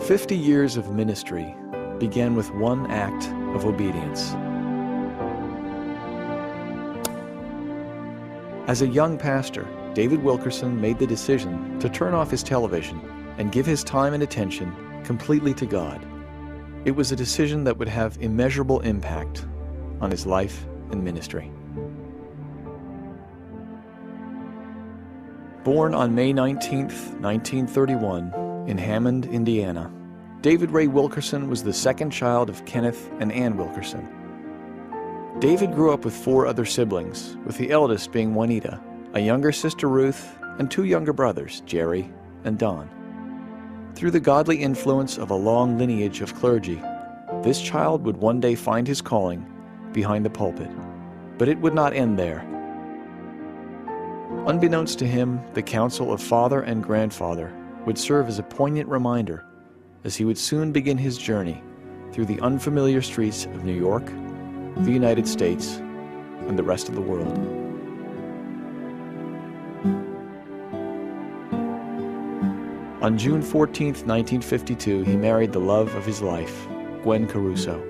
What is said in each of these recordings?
50 years of ministry began with one act of obedience. As a young pastor, David Wilkerson made the decision to turn off his television and give his time and attention completely to God. It was a decision that would have immeasurable impact on his life and ministry. Born on May 19, 1931, in Hammond, Indiana, David Ray Wilkerson was the second child of Kenneth and Ann Wilkerson. David grew up with 4 other siblings, with the eldest being Juanita, a younger sister Ruth, and 2 younger brothers, Jerry and Don. Through the godly influence of a long lineage of clergy, this child would one day find his calling behind the pulpit. But it would not end there. Unbeknownst to him, the counsel of father and grandfather would serve as a poignant reminder as he would soon begin his journey through the unfamiliar streets of New York, the United States, and the rest of the world. On June 14, 1952, he married the love of his life, Gwen Caruso.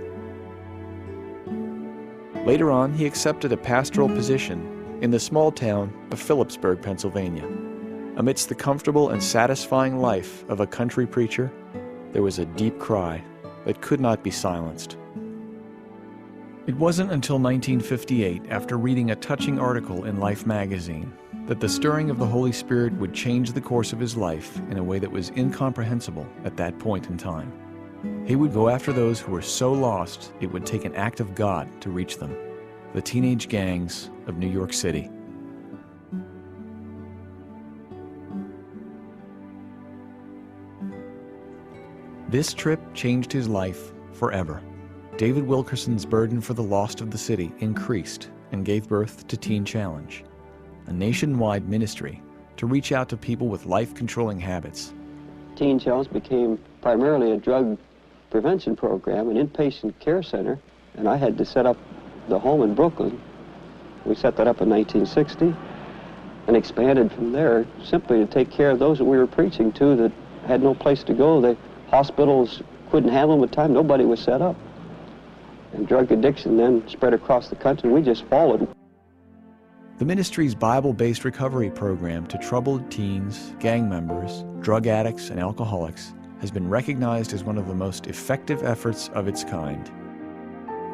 Later on, he accepted a pastoral position in the small town of Phillipsburg, Pennsylvania. Amidst the comfortable and satisfying life of a country preacher, there was a deep cry that could not be silenced. It wasn't until 1958, after reading a touching article in Life magazine, that the stirring of the Holy Spirit would change the course of his life in a way that was incomprehensible at that point in time. He would go after those who were so lost it would take an act of God to reach them, the teenage gangs of New York City. This trip changed his life forever. David Wilkerson's burden for the lost of the city increased and gave birth to Teen Challenge, a nationwide ministry to reach out to people with life-controlling habits. Teen Challenge became primarily a drug prevention program, an inpatient care center, and I had to set up the home in Brooklyn. We set that up in 1960 and expanded from there simply to take care of those that we were preaching to that had no place to go. The hospitals couldn't handle them at the time. Nobody was set up. And drug addiction then spread across the country. We just followed. The ministry's Bible-based recovery program to troubled teens, gang members, drug addicts, and alcoholics has been recognized as one of the most effective efforts of its kind.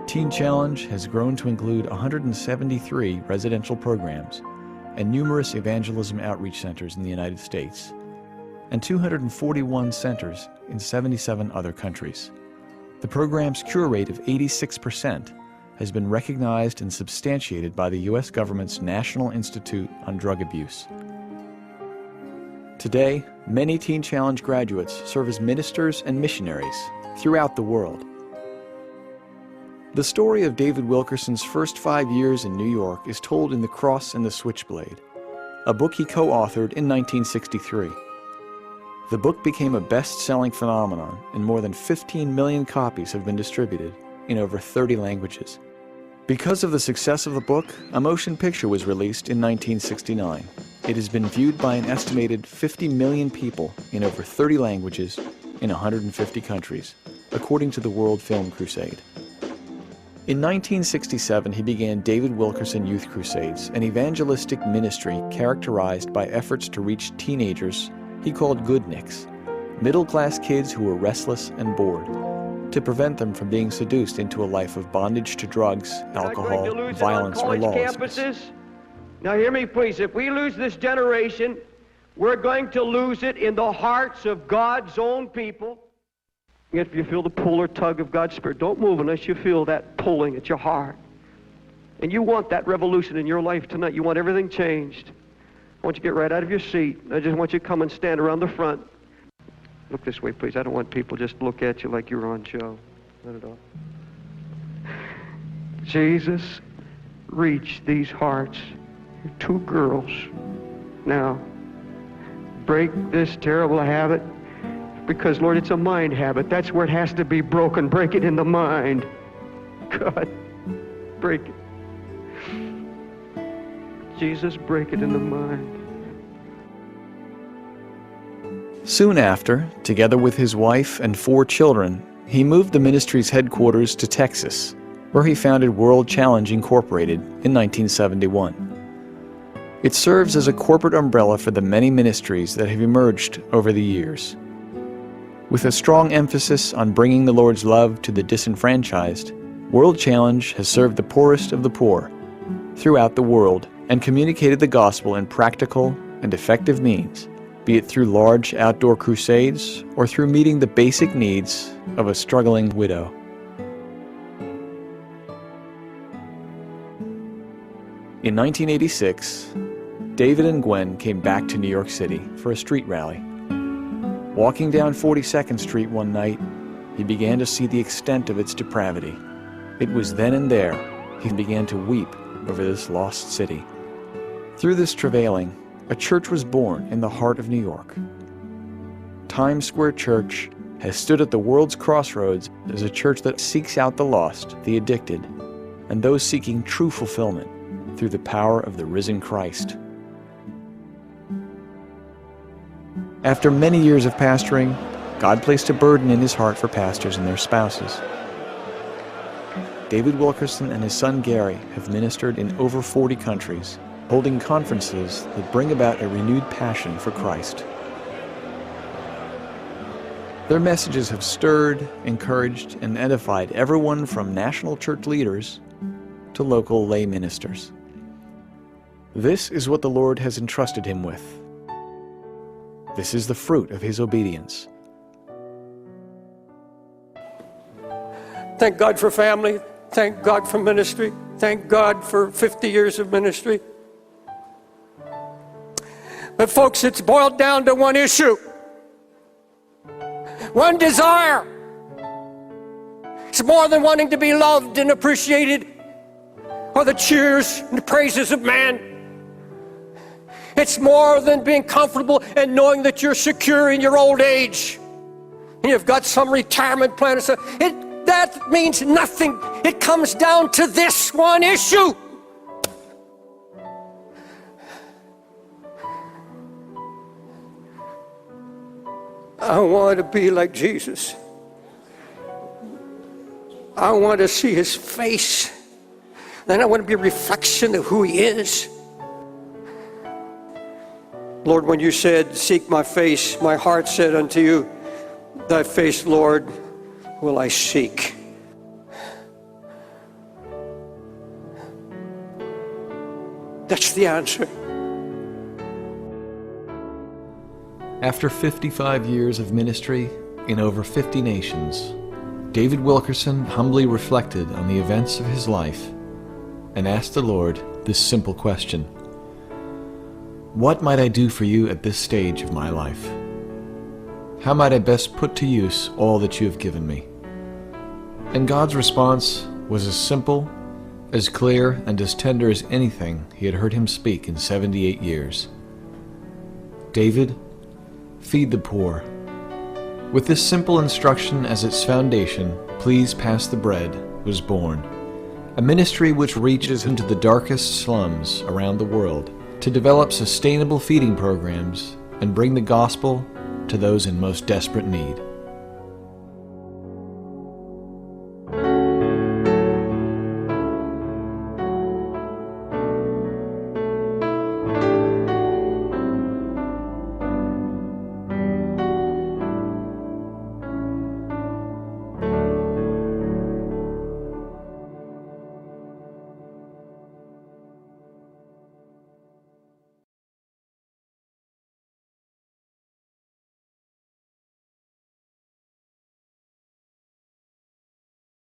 Teen Challenge has grown to include 173 residential programs and numerous evangelism outreach centers in the United States, and 241 centers in 77 other countries. The program's cure rate of 86% has been recognized and substantiated by the U.S. government's National Institute on Drug Abuse. Today, many Teen Challenge graduates serve as ministers and missionaries throughout the world. The story of David Wilkerson's first 5 years in New York is told in The Cross and the Switchblade, a book he co-authored in 1963. The book became a best-selling phenomenon, and more than 15 million copies have been distributed in over 30 languages. Because of the success of the book, a motion picture was released in 1969. It has been viewed by an estimated 50 million people in over 30 languages in 150 countries, according to the World Film Crusade. In 1967, he began David Wilkerson Youth Crusades, an evangelistic ministry characterized by efforts to reach teenagers he called goodniks, middle-class kids who were restless and bored, to prevent them from being seduced into a life of bondage to drugs, alcohol, violence, or lawlessness. Now hear me please, if we lose this generation, we're going to lose it in the hearts of God's own people. If you feel the pull or tug of God's Spirit, don't move unless you feel that pulling at your heart. And you want that revolution in your life tonight. You want everything changed. I want you to get right out of your seat. I just want you to come and stand around the front. Look this way, please. I don't want people just to look at you like you're on show. Not at all. Jesus, reach these hearts. 2 girls. Now, break this terrible habit. Because, Lord, it's a mind habit. That's where it has to be broken. Break it in the mind. God, break it. Jesus, break it in the mind. Soon after, together with his wife and 4 children, he moved the ministry's headquarters to Texas, where he founded World Challenge Incorporated in 1971. It serves as a corporate umbrella for the many ministries that have emerged over the years. With a strong emphasis on bringing the Lord's love to the disenfranchised, World Challenge has served the poorest of the poor throughout the world and communicated the gospel in practical and effective means, be it through large outdoor crusades or through meeting the basic needs of a struggling widow. In 1986, David and Gwen came back to New York City for a street rally. Walking down 42nd Street one night, he began to see the extent of its depravity. It was then and there he began to weep over this lost city. Through this travailing, a church was born in the heart of New York. Times Square Church has stood at the world's crossroads as a church that seeks out the lost, the addicted, and those seeking true fulfillment through the power of the risen Christ. After many years of pastoring, God placed a burden in his heart for pastors and their spouses. David Wilkerson and his son Gary have ministered in over 40 countries, holding conferences that bring about a renewed passion for Christ. Their messages have stirred, encouraged, and edified everyone from national church leaders to local lay ministers. This is what the Lord has entrusted him with. This is the fruit of his obedience. Thank God for family. Thank God for ministry. Thank God for 50 years of ministry. But folks, it's boiled down to one issue. One desire. It's more than wanting to be loved and appreciated or the cheers and the praises of man. It's more than being comfortable and knowing that you're secure in your old age. And you've got some retirement plan. So that means nothing. It comes down to this one issue. I want to be like Jesus. I want to see his face. Then I want to be a reflection of who he is. Lord, when you said, seek my face, my heart said unto you, thy face, Lord, will I seek. That's the answer. After 55 years of ministry in over 50 nations, David Wilkerson humbly reflected on the events of his life and asked the Lord this simple question: what might I do for you at this stage of my life? How might I best put to use all that you have given me? And God's response was as simple, as clear, and as tender as anything he had heard him speak in 78 years. David, feed the poor. With this simple instruction as its foundation, Please Pass the Bread was born, a ministry which reaches into the darkest slums around the world to develop sustainable feeding programs and bring the gospel to those in most desperate need.